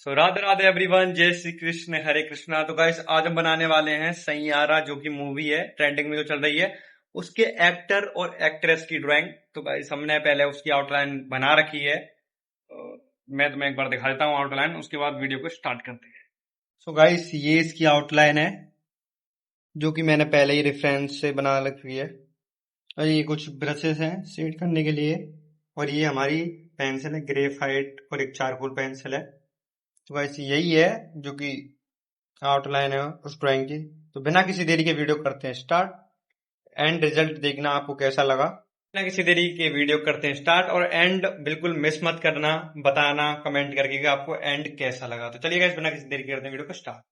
Radhe Radhe everyone, जय श्री कृष्ण, हरे कृष्णा। तो guys आज हम बनाने वाले हैं सैयारा, जो कि मूवी है ट्रेंडिंग में जो चल रही है, उसके एक्टर और एक्ट्रेस की ड्राइंग। तो गाइस हमने पहले उसकी आउटलाइन बना रखी है। मैं तुम्हें एक बार दिखा देता हूँ आउटलाइन, उसके बाद वीडियो को स्टार्ट करते हैं। सो गाइस ये इसकी आउटलाइन है, जो कि मैंने पहले ही रेफरेंस से बना रखी है। और ये कुछ ब्रशेस हैं शेड करने के लिए, और ये हमारी पेंसिल है ग्रेफाइट, और एक चारकोल पेंसिल है। तो वैसे यही है जो कि आउटलाइन है उस ड्राइंग की। तो बिना किसी देरी के वीडियो करते हैं स्टार्ट। एंड रिजल्ट देखना आपको कैसा लगा। बिना किसी देरी के वीडियो करते हैं स्टार्ट, और एंड बिल्कुल मिस मत करना, बताना कमेंट करके कि आपको एंड कैसा लगा। तो चलिए गाइस बिना किसी देरी के करते हैं वीडियो को स्टार्ट।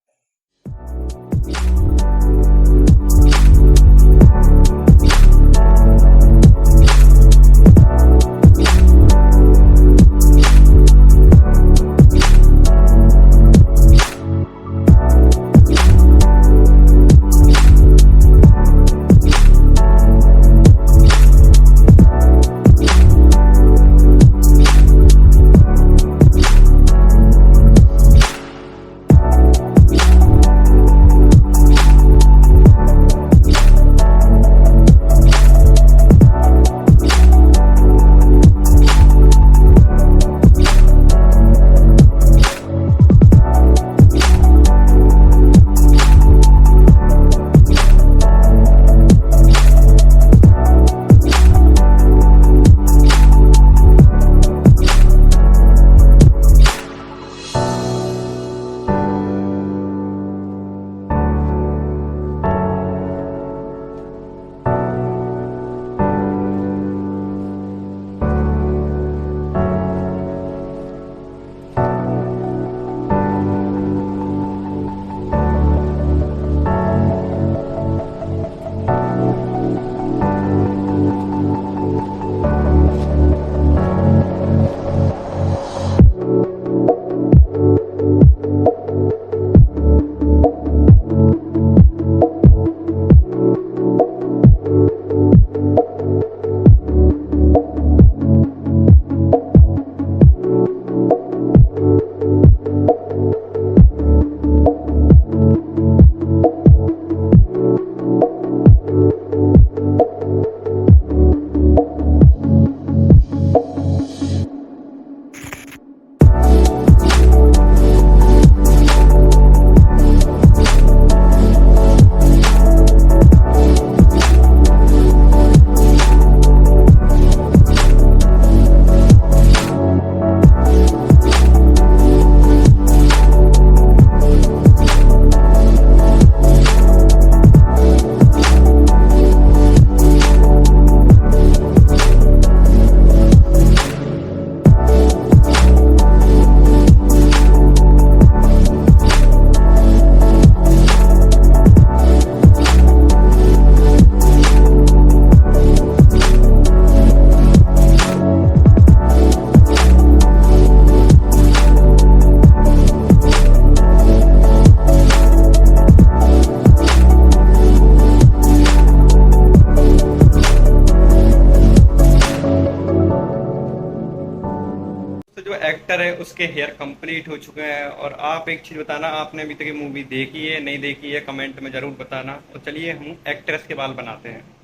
जो एक्टर है उसके हेयर कंप्लीट हो चुके हैं। और आप एक चीज बताना, आपने अभी तक ये मूवी देखी है नहीं देखी है, कमेंट में जरूर बताना। तो चलिए हम एक्ट्रेस के बाल बनाते हैं।